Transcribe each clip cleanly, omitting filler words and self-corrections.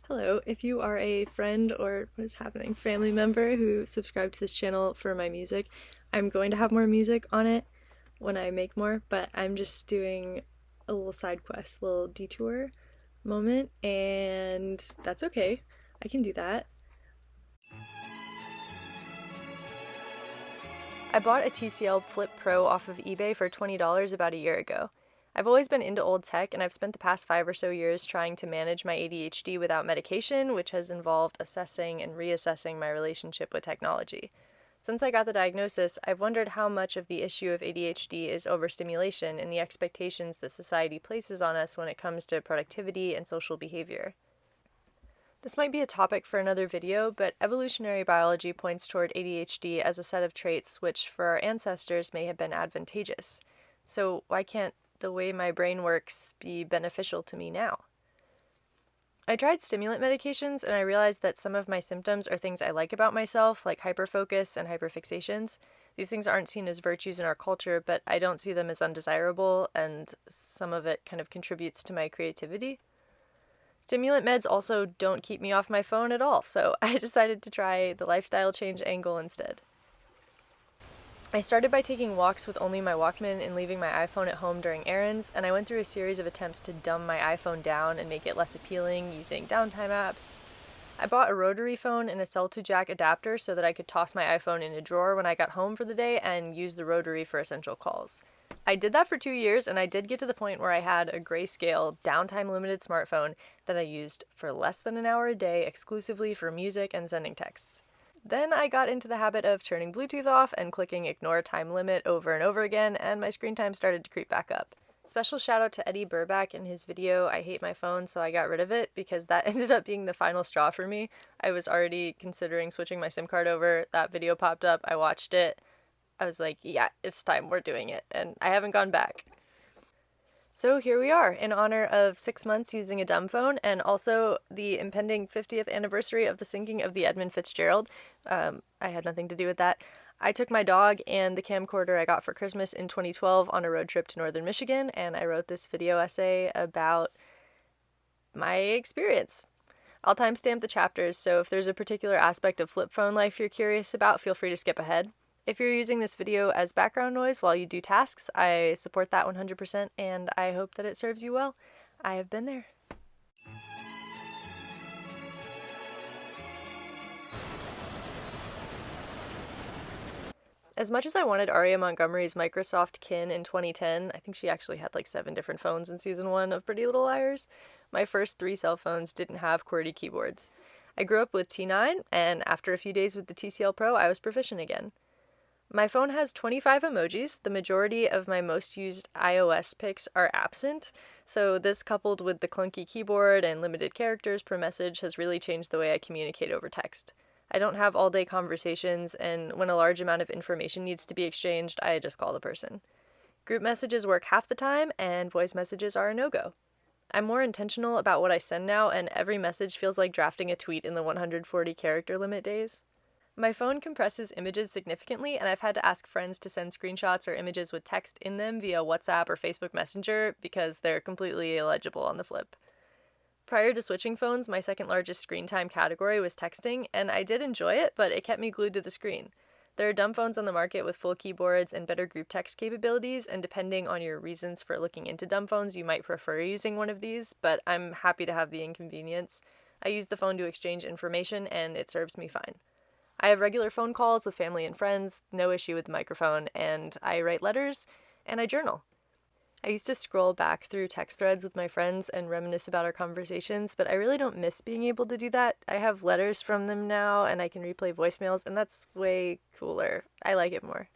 Hello, if you are a friend or what is happening, family member who subscribed to this channel for my music, I'm going to have more music on it when I make more, but I'm just doing a little side quest, little detour moment, and that's okay. I can do that. I bought a TCL Flip Pro off of eBay for $20 about a year ago. I've always been into old tech, and I've spent the past 5 or so years trying to manage my ADHD without medication, which has involved assessing and reassessing my relationship with technology. Since I got the diagnosis, I've wondered how much of the issue of ADHD is overstimulation and the expectations that society places on us when it comes to productivity and social behavior. This might be a topic for another video, but evolutionary biology points toward ADHD as a set of traits which, for our ancestors, may have been advantageous. So why can't the way my brain works be beneficial to me now? I tried stimulant medications, and I realized that some of my symptoms are things I like about myself, like hyperfocus and hyperfixations. These things aren't seen as virtues in our culture, but I don't see them as undesirable, and some of it kind of contributes to my creativity. Stimulant meds also don't keep me off my phone at all, so I decided to try the lifestyle change angle instead. I started by taking walks with only my Walkman and leaving my iPhone at home during errands, and I went through a series of attempts to dumb my iPhone down and make it less appealing using downtime apps. I bought a rotary phone and a cell-to-jack adapter so that I could toss my iPhone in a drawer when I got home for the day and use the rotary for essential calls. I did that for 2 years, and I did get to the point where I had a grayscale, downtime-limited smartphone that I used for less than an hour a day exclusively for music and sending texts. Then I got into the habit of turning Bluetooth off and clicking ignore time limit over and over again, and my screen time started to creep back up. Special shout out to Eddie Burback in his video, I Hate My Phone, so I got rid of it, because that ended up being the final straw for me. I was already considering switching my SIM card over, that video popped up, I watched it, I was like, yeah, it's time, we're doing it, and I haven't gone back. So here we are, in honor of 6 months using a dumb phone, and also the impending 50th anniversary of the sinking of the Edmund Fitzgerald. I had nothing to do with that. I took my dog and the camcorder I got for Christmas in 2012 on a road trip to northern Michigan, and I wrote this video essay about my experience. I'll timestamp the chapters, so if there's a particular aspect of flip phone life you're curious about, feel free to skip ahead. If you're using this video as background noise while you do tasks, I support that 100%, and I hope that it serves you well. I have been there. As much as I wanted Aria Montgomery's Microsoft kin in 2010, I think she actually had like 7 different phones in season 1 of Pretty Little Liars, my first 3 cell phones didn't have QWERTY keyboards. I grew up with T9, and after a few days with the TCL Pro, I was proficient again. My phone has 25 emojis. The majority of my most used iOS pics are absent, so this coupled with the clunky keyboard and limited characters per message has really changed the way I communicate over text. I don't have all-day conversations, and when a large amount of information needs to be exchanged, I just call the person. Group messages work half the time, and voice messages are a no-go. I'm more intentional about what I send now, and every message feels like drafting a tweet in the 140 character limit days. My phone compresses images significantly, and I've had to ask friends to send screenshots or images with text in them via WhatsApp or Facebook Messenger because they're completely illegible on the flip. Prior to switching phones, my second largest screen time category was texting, and I did enjoy it, but it kept me glued to the screen. There are dumb phones on the market with full keyboards and better group text capabilities, and depending on your reasons for looking into dumb phones, you might prefer using one of these, but I'm happy to have the inconvenience. I use the phone to exchange information, and it serves me fine. I have regular phone calls with family and friends, no issue with the microphone, and I write letters, and I journal. I used to scroll back through text threads with my friends and reminisce about our conversations, but I really don't miss being able to do that. I have letters from them now, and I can replay voicemails, and that's way cooler. I like it more.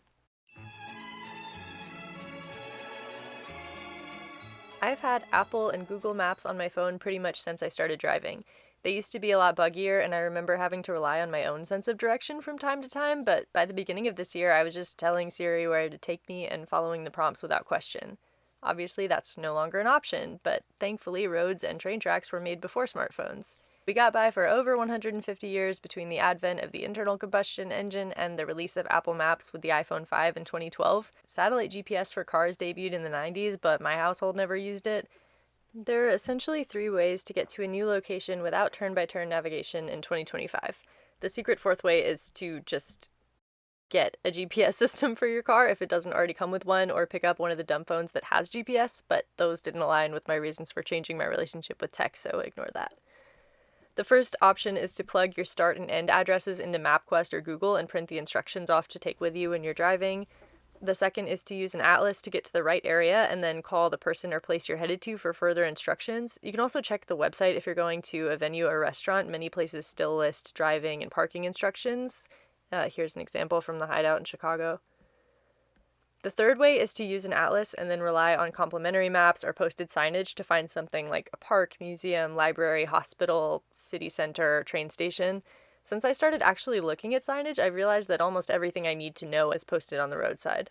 I've had Apple and Google Maps on my phone pretty much since I started driving. They used to be a lot buggier, and I remember having to rely on my own sense of direction from time to time, but by the beginning of this year, I was just telling Siri where to take me and following the prompts without question. Obviously, that's no longer an option, but thankfully, roads and train tracks were made before smartphones. We got by for over 150 years between the advent of the internal combustion engine and the release of Apple Maps with the iPhone 5 in 2012. Satellite GPS for cars debuted in the 90s, but my household never used it. There are essentially 3 ways to get to a new location without turn-by-turn navigation in 2025. The secret fourth way is to just get a GPS system for your car if it doesn't already come with one, or pick up one of the dumb phones that has GPS, but those didn't align with my reasons for changing my relationship with tech, so ignore that. The first option is to plug your start and end addresses into MapQuest or Google and print the instructions off to take with you when you're driving. The second is to use an atlas to get to the right area and then call the person or place you're headed to for further instructions. You can also check the website if you're going to a venue or restaurant. Many places still list driving and parking instructions. Here's an example from the Hideout in Chicago. The third way is to use an atlas and then rely on complimentary maps or posted signage to find something like a park, museum, library, hospital, city center, train station. Since I started actually looking at signage, I've realized that almost everything I need to know is posted on the roadside.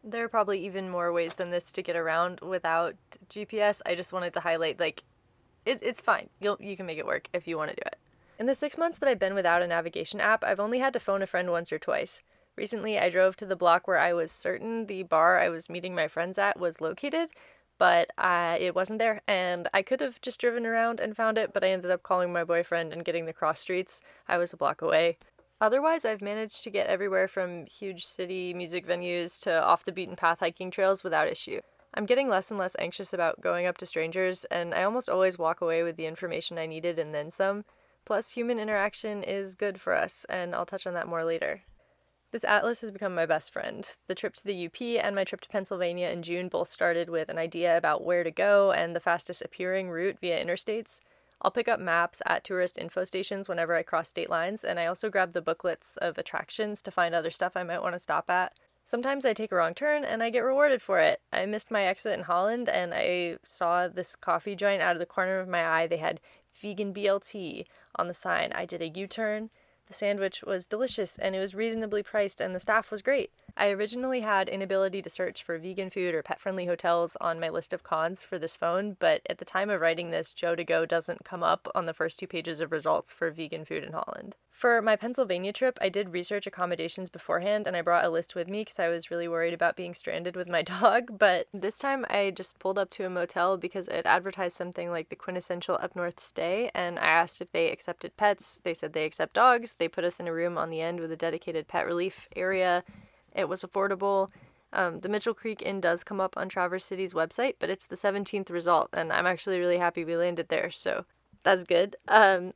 There are probably even more ways than this to get around without GPS. I just wanted to highlight, it's fine. You can make it work if you want to do it. In the 6 months that I've been without a navigation app, I've only had to phone a friend once or twice. Recently, I drove to the block where I was certain the bar I was meeting my friends at was located, but it wasn't there, and I could have just driven around and found it, but I ended up calling my boyfriend and getting the cross streets. I was a block away. Otherwise, I've managed to get everywhere from huge city music venues to off-the-beaten-path hiking trails without issue. I'm getting less and less anxious about going up to strangers, and I almost always walk away with the information I needed and then some. Plus, human interaction is good for us, and I'll touch on that more later. This atlas has become my best friend. The trip to the UP and my trip to Pennsylvania in June both started with an idea about where to go and the fastest appearing route via interstates. I'll pick up maps at tourist info stations whenever I cross state lines, and I also grab the booklets of attractions to find other stuff I might want to stop at. Sometimes I take a wrong turn and I get rewarded for it. I missed my exit in Holland and I saw this coffee joint out of the corner of my eye. They had vegan BLT on the sign. I did a U-turn. The sandwich was delicious and it was reasonably priced and the staff was great. I originally had inability to search for vegan food or pet-friendly hotels on my list of cons for this phone, but at the time of writing this, Joe to Go doesn't come up on the first 2 pages of results for vegan food in Holland. For my Pennsylvania trip, I did research accommodations beforehand and I brought a list with me because I was really worried about being stranded with my dog, but this time I just pulled up to a motel because it advertised something like the quintessential up north stay, and I asked if they accepted pets. They said they accept dogs. They put us in a room on the end with a dedicated pet relief area. It was affordable. The Mitchell Creek Inn does come up on Traverse City's website, but it's the 17th result, and I'm actually really happy we landed there, so that's good.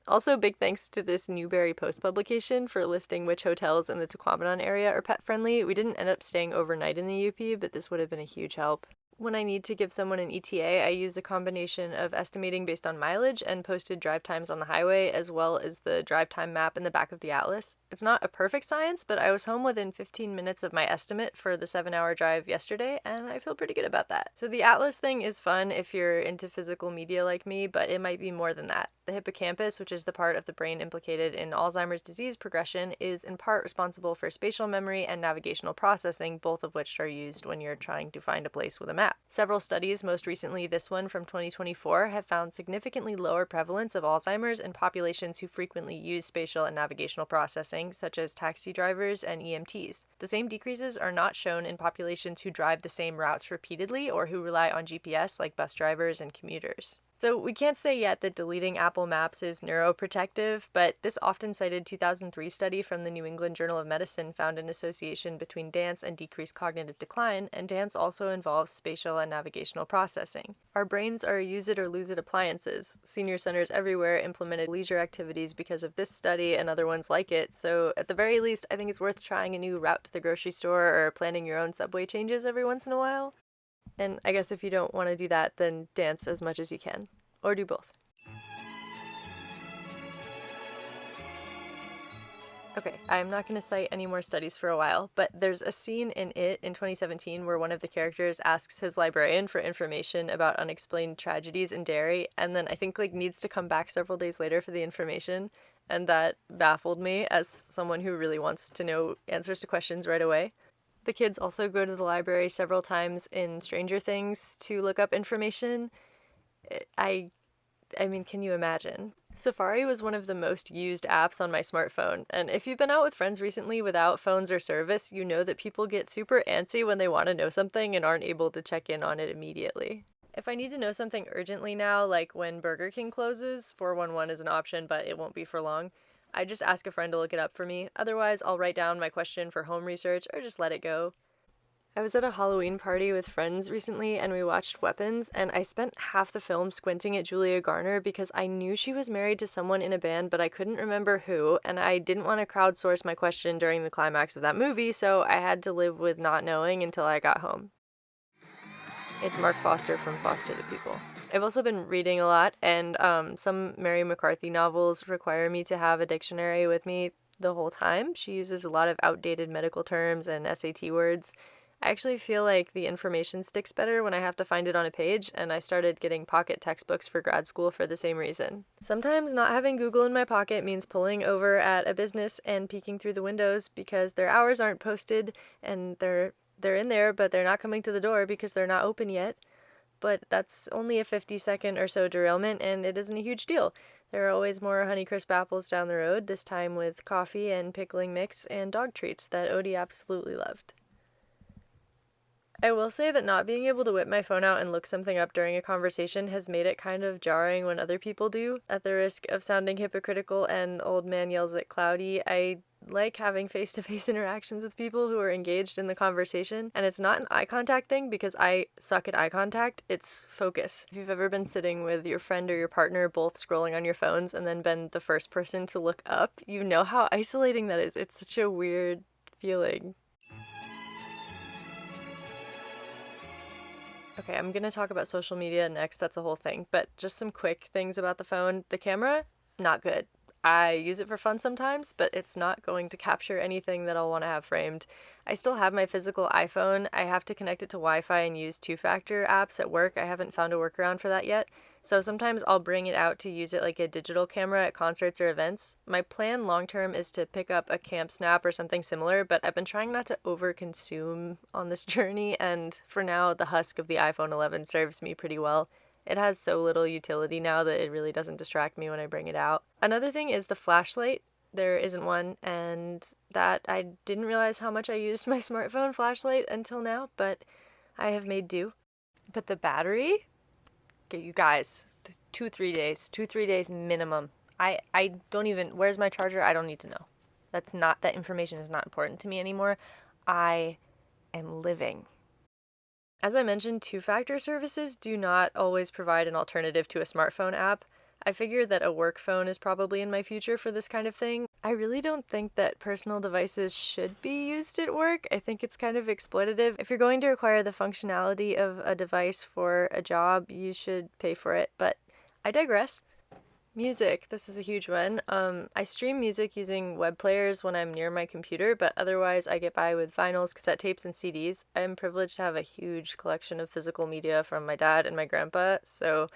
Also, big thanks to this Newberry Post publication for listing which hotels in the Tahquamenon area are pet-friendly. We didn't end up staying overnight in the UP, but this would have been a huge help. When I need to give someone an ETA, I use a combination of estimating based on mileage and posted drive times on the highway, as well as the drive time map in the back of the atlas. It's not a perfect science, but I was home within 15 minutes of my estimate for the 7-hour drive yesterday, and I feel pretty good about that. So the atlas thing is fun if you're into physical media like me, but it might be more than that. The hippocampus, which is the part of the brain implicated in Alzheimer's disease progression, is in part responsible for spatial memory and navigational processing, both of which are used when you're trying to find a place with a map. Several studies, most recently this one from 2024, have found significantly lower prevalence of Alzheimer's in populations who frequently use spatial and navigational processing, such as taxi drivers and EMTs. The same decreases are not shown in populations who drive the same routes repeatedly or who rely on GPS, like bus drivers and commuters. So we can't say yet that deleting Apple Maps is neuroprotective, but this often cited 2003 study from the New England Journal of Medicine found an association between dance and decreased cognitive decline, and dance also involves spatial and navigational processing. Our brains are use-it-or-lose-it appliances. Senior centers everywhere implemented leisure activities because of this study and other ones like it, so at the very least, I think it's worth trying a new route to the grocery store or planning your own subway changes every once in a while. And I guess if you don't want to do that, then dance as much as you can. Or do both. Okay, I'm not going to cite any more studies for a while, but there's a scene in It in 2017 where one of the characters asks his librarian for information about unexplained tragedies in Derry, and then I think needs to come back several days later for the information, and that baffled me as someone who really wants to know answers to questions right away. The kids also go to the library several times in Stranger Things to look up information. I mean, can you imagine? Safari was one of the most used apps on my smartphone, and if you've been out with friends recently without phones or service, you know that people get super antsy when they want to know something and aren't able to check in on it immediately. If I need to know something urgently now, like when Burger King closes, 411 is an option, but it won't be for long. I just ask a friend to look it up for me. Otherwise, I'll write down my question for home research or just let it go. I was at a Halloween party with friends recently and we watched Weapons, and I spent half the film squinting at Julia Garner because I knew she was married to someone in a band, but I couldn't remember who, and I didn't want to crowdsource my question during the climax of that movie, so I had to live with not knowing until I got home. It's Mark Foster from Foster the People. I've also been reading a lot, and some Mary McCarthy novels require me to have a dictionary with me the whole time. She uses a lot of outdated medical terms and SAT words. I actually feel like the information sticks better when I have to find it on a page, and I started getting pocket textbooks for grad school for the same reason. Sometimes not having Google in my pocket means pulling over at a business and peeking through the windows because their hours aren't posted and they're in there, but they're not coming to the door because they're not open yet. But that's only a 50-second or so derailment, and it isn't a huge deal. There are always more Honeycrisp apples down the road, this time with coffee and pickling mix and dog treats that Odie absolutely loved. I will say that not being able to whip my phone out and look something up during a conversation has made it kind of jarring when other people do. At the risk of sounding hypocritical and old man yells at cloudy, I like having face-to-face interactions with people who are engaged in the conversation, and it's not an eye contact thing because I suck at eye contact, it's focus. If you've ever been sitting with your friend or your partner both scrolling on your phones and then been the first person to look up, you know how isolating that is. It's such a weird feeling. Okay, I'm gonna talk about social media next, that's a whole thing, but just some quick things about the phone. The camera, not good. I use it for fun sometimes, but it's not going to capture anything that I'll want to have framed. I still have my physical iPhone. I have to connect it to Wi-Fi and use two-factor apps at work. I haven't found a workaround for that yet. So sometimes I'll bring it out to use it like a digital camera at concerts or events. My plan long-term is to pick up a Camp Snap or something similar, but I've been trying not to over-consume on this journey, and for now, the husk of the iPhone 11 serves me pretty well. It has so little utility now that it really doesn't distract me when I bring it out. Another thing is the flashlight. There isn't one, and that I didn't realize how much I used my smartphone flashlight until now, but I have made do. But the battery? Okay, you guys, 2-3 days. 2-3 days minimum. I don't even, where's my charger? I don't need to know. That information is not important to me anymore. I am living. As I mentioned, two-factor services do not always provide an alternative to a smartphone app. I figured that a work phone is probably in my future for this kind of thing. I really don't think that personal devices should be used at work. I think it's kind of exploitative. If you're going to require the functionality of a device for a job, you should pay for it, but I digress. Music, this is a huge one. I stream music using web players when I'm near my computer, but otherwise I get by with vinyls, cassette tapes, and CDs. I'm privileged to have a huge collection of physical media from my dad and my grandpa, so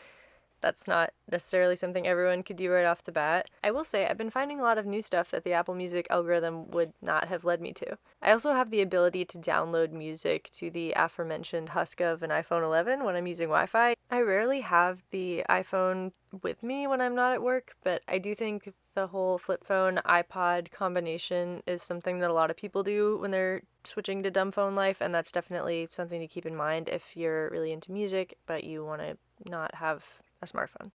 that's not necessarily something everyone could do right off the bat. I will say I've been finding a lot of new stuff that the Apple Music algorithm would not have led me to. I also have the ability to download music to the aforementioned husk of an iPhone 11 when I'm using Wi-Fi. I rarely have the iPhone with me when I'm not at work, but I do think the whole flip phone iPod combination is something that a lot of people do when they're switching to dumb phone life, and that's definitely something to keep in mind if you're really into music but you want to not have a smartphone.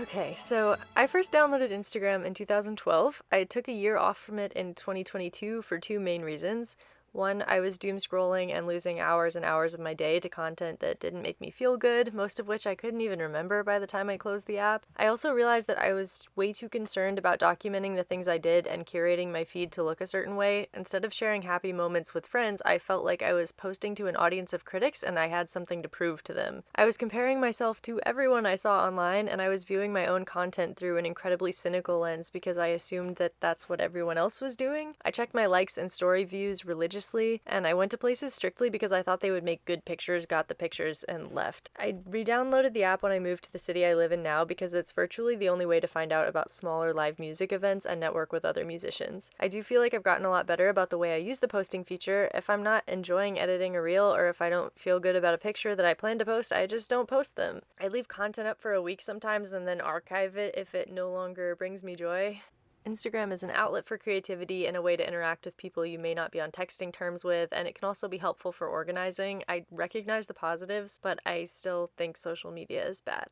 Okay, so I first downloaded Instagram in 2012. I took a year off from it in 2022 for two main reasons. One, I was doom scrolling and losing hours and hours of my day to content that didn't make me feel good, most of which I couldn't even remember by the time I closed the app. I also realized that I was way too concerned about documenting the things I did and curating my feed to look a certain way. Instead of sharing happy moments with friends, I felt like I was posting to an audience of critics and I had something to prove to them. I was comparing myself to everyone I saw online, and I was viewing my own content through an incredibly cynical lens because I assumed that that's what everyone else was doing. I checked my likes and story views religiously, and I went to places strictly because I thought they would make good pictures, got the pictures, and left. I re-downloaded the app when I moved to the city I live in now because it's virtually the only way to find out about smaller live music events and network with other musicians. I do feel like I've gotten a lot better about the way I use the posting feature. If I'm not enjoying editing a reel, or if I don't feel good about a picture that I plan to post, I just don't post them. I leave content up for a week sometimes and then archive it if it no longer brings me joy. Instagram is an outlet for creativity and a way to interact with people you may not be on texting terms with, and it can also be helpful for organizing. I recognize the positives, but I still think social media is bad.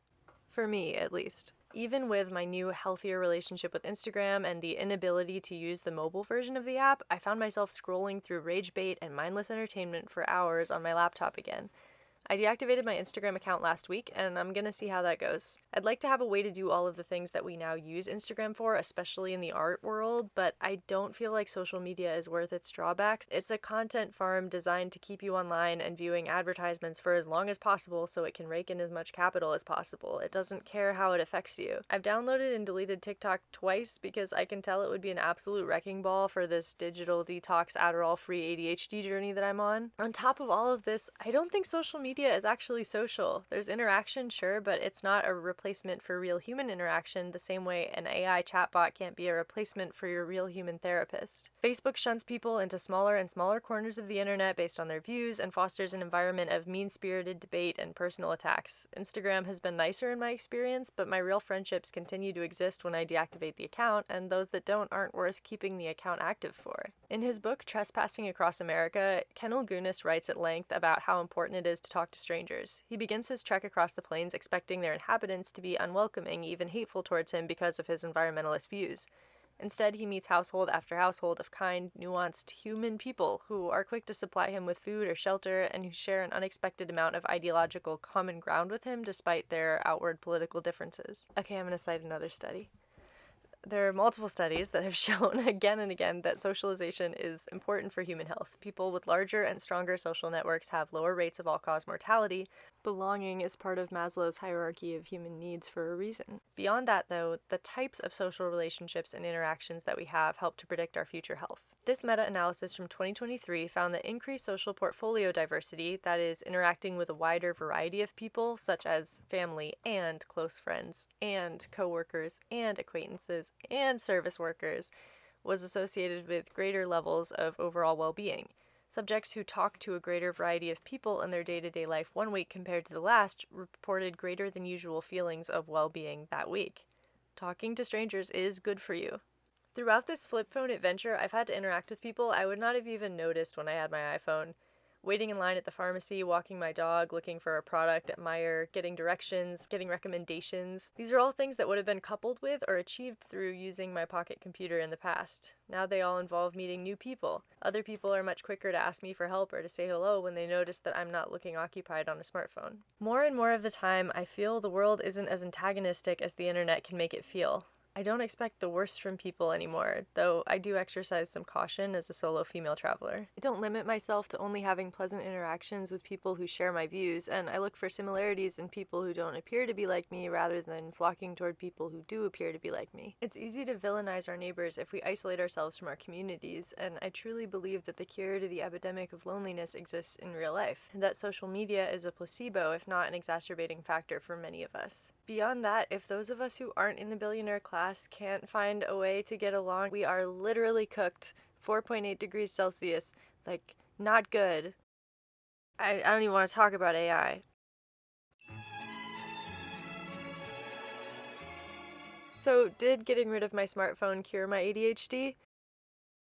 For me, at least. Even with my new, healthier relationship with Instagram and the inability to use the mobile version of the app, I found myself scrolling through rage bait and mindless entertainment for hours on my laptop again. I deactivated my Instagram account last week, and I'm gonna see how that goes. I'd like to have a way to do all of the things that we now use Instagram for, especially in the art world, but I don't feel like social media is worth its drawbacks. It's a content farm designed to keep you online and viewing advertisements for as long as possible so it can rake in as much capital as possible. It doesn't care how it affects you. I've downloaded and deleted TikTok twice because I can tell it would be an absolute wrecking ball for this digital detox Adderall-free ADHD journey that I'm on. On top of all of this, I don't think social media is actually social. There's interaction, sure, but it's not a replacement for real human interaction the same way an AI chatbot can't be a replacement for your real human therapist. Facebook shunts people into smaller and smaller corners of the internet based on their views and fosters an environment of mean-spirited debate and personal attacks. Instagram has been nicer in my experience, but my real friendships continue to exist when I deactivate the account, and those that don't aren't worth keeping the account active for. In his book, Trespassing Across America, Ignace writes at length about how important it is to talk to strangers. He begins his trek across the plains expecting their inhabitants to be unwelcoming, even hateful towards him because of his environmentalist views. Instead, he meets household after household of kind, nuanced, human people who are quick to supply him with food or shelter and who share an unexpected amount of ideological common ground with him despite their outward political differences. Okay, I'm going to cite another study. There are multiple studies that have shown again and again that socialization is important for human health. People with larger and stronger social networks have lower rates of all-cause mortality. Belonging is part of Maslow's hierarchy of human needs for a reason. Beyond that, though, the types of social relationships and interactions that we have help to predict our future health. This meta-analysis from 2023 found that increased social portfolio diversity, that is, interacting with a wider variety of people, such as family and close friends and coworkers and acquaintances and service workers, was associated with greater levels of overall well-being. Subjects who talked to a greater variety of people in their day-to-day life one week compared to the last reported greater than usual feelings of well-being that week. Talking to strangers is good for you. Throughout this flip phone adventure, I've had to interact with people I would not have even noticed when I had my iPhone. Waiting in line at the pharmacy, walking my dog, looking for a product at Meijer, getting directions, getting recommendations. These are all things that would have been coupled with or achieved through using my pocket computer in the past. Now they all involve meeting new people. Other people are much quicker to ask me for help or to say hello when they notice that I'm not looking occupied on a smartphone. More and more of the time, I feel the world isn't as antagonistic as the internet can make it feel. I don't expect the worst from people anymore, though I do exercise some caution as a solo female traveler. I don't limit myself to only having pleasant interactions with people who share my views, and I look for similarities in people who don't appear to be like me rather than flocking toward people who do appear to be like me. It's easy to villainize our neighbors if we isolate ourselves from our communities, and I truly believe that the cure to the epidemic of loneliness exists in real life, and that social media is a placebo, if not an exacerbating factor for many of us. Beyond that, if those of us who aren't in the billionaire class can't find a way to get along, we are literally cooked. 4.8 degrees Celsius. Like, not good. I don't even want to talk about AI. So, did getting rid of my smartphone cure my ADHD?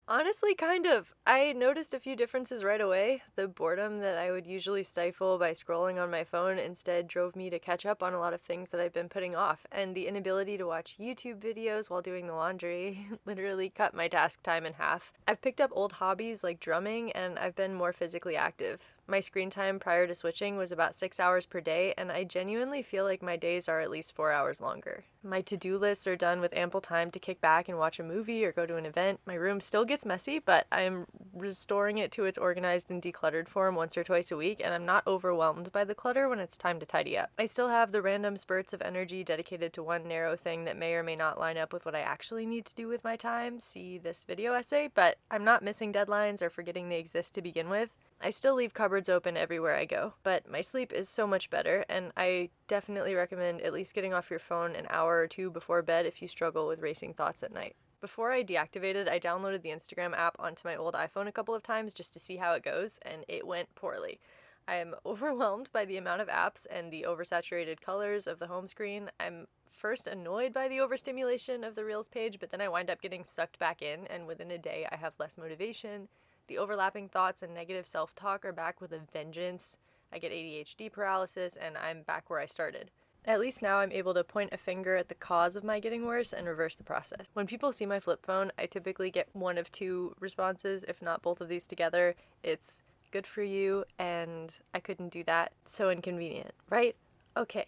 Honestly, kind of. I noticed a few differences right away. The boredom that I would usually stifle by scrolling on my phone instead drove me to catch up on a lot of things that I've been putting off, and the inability to watch YouTube videos while doing the laundry literally cut my task time in half. I've picked up old hobbies like drumming, and I've been more physically active. My screen time prior to switching was about 6 hours per day, and I genuinely feel like my days are at least 4 hours longer. My to-do lists are done with ample time to kick back and watch a movie or go to an event. My room still gets messy, but I'm restoring it to its organized and decluttered form once or twice a week, and I'm not overwhelmed by the clutter when it's time to tidy up. I still have the random spurts of energy dedicated to one narrow thing that may or may not line up with what I actually need to do with my time, see this video essay, but I'm not missing deadlines or forgetting they exist to begin with. I still leave cupboards open everywhere I go, but my sleep is so much better, and I definitely recommend at least getting off your phone an hour or two before bed if you struggle with racing thoughts at night. Before I deactivated, I downloaded the Instagram app onto my old iPhone a couple of times just to see how it goes, and it went poorly. I am overwhelmed by the amount of apps and the oversaturated colors of the home screen. I'm first annoyed by the overstimulation of the Reels page, but then I wind up getting sucked back in, and within a day I have less motivation. The overlapping thoughts and negative self-talk are back with a vengeance. I get ADHD paralysis, and I'm back where I started. At least now I'm able to point a finger at the cause of my getting worse and reverse the process. When people see my flip phone, I typically get one of two responses, if not both of these together. It's good for you, and I couldn't do that. So inconvenient, right? Okay.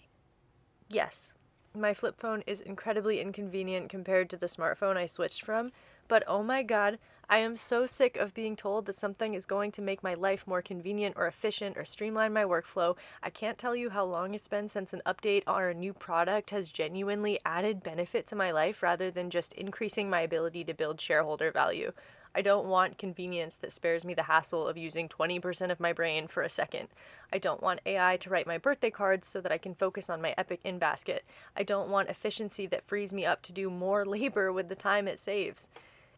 Yes, my flip phone is incredibly inconvenient compared to the smartphone I switched from, but oh my god, I am so sick of being told that something is going to make my life more convenient or efficient or streamline my workflow. I can't tell you how long it's been since an update or a new product has genuinely added benefit to my life rather than just increasing my ability to build shareholder value. I don't want convenience that spares me the hassle of using 20% of my brain for a second. I don't want AI to write my birthday cards so that I can focus on my epic in-basket. I don't want efficiency that frees me up to do more labor with the time it saves.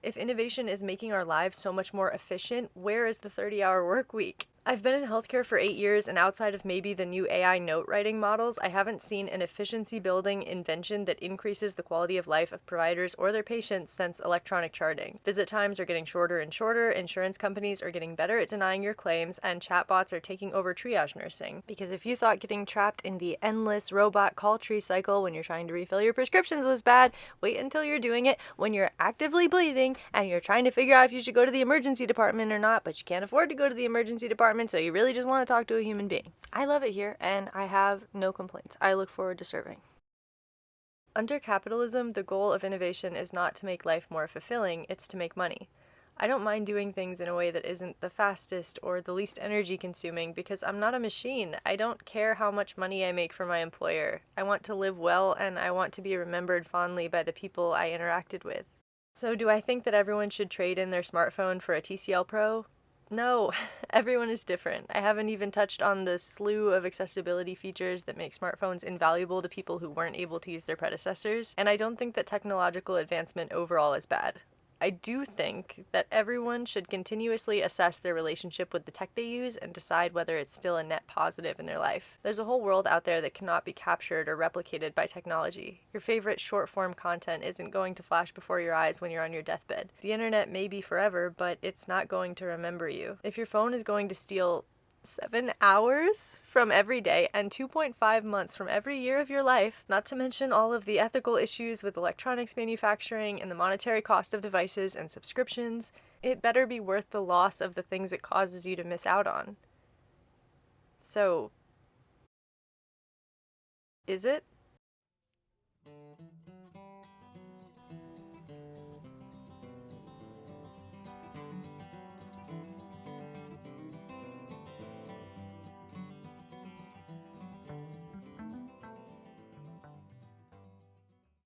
If innovation is making our lives so much more efficient, where is the 30-hour work week? I've been in healthcare for 8 years, and outside of maybe the new AI note writing models, I haven't seen an efficiency building invention that increases the quality of life of providers or their patients since electronic charting. Visit times are getting shorter and shorter, insurance companies are getting better at denying your claims, and chatbots are taking over triage nursing. Because if you thought getting trapped in the endless robot call tree cycle when you're trying to refill your prescriptions was bad, wait until you're doing it when you're actively bleeding and you're trying to figure out if you should go to the emergency department or not, but you can't afford to go to the emergency department, so you really just want to talk to a human being. I love it here, and I have no complaints. I look forward to serving. Under capitalism, the goal of innovation is not to make life more fulfilling, it's to make money. I don't mind doing things in a way that isn't the fastest or the least energy consuming because I'm not a machine. I don't care how much money I make for my employer. I want to live well, and I want to be remembered fondly by the people I interacted with. So do I think that everyone should trade in their smartphone for a TCL Pro? No, everyone is different. I haven't even touched on the slew of accessibility features that make smartphones invaluable to people who weren't able to use their predecessors, and I don't think that technological advancement overall is bad. I do think that everyone should continuously assess their relationship with the tech they use and decide whether it's still a net positive in their life. There's a whole world out there that cannot be captured or replicated by technology. Your favorite short-form content isn't going to flash before your eyes when you're on your deathbed. The internet may be forever, but it's not going to remember you. If your phone is going to steal 7 hours from every day and 2.5 months from every year of your life, not to mention all of the ethical issues with electronics manufacturing and the monetary cost of devices and subscriptions, it better be worth the loss of the things it causes you to miss out on. So, is it?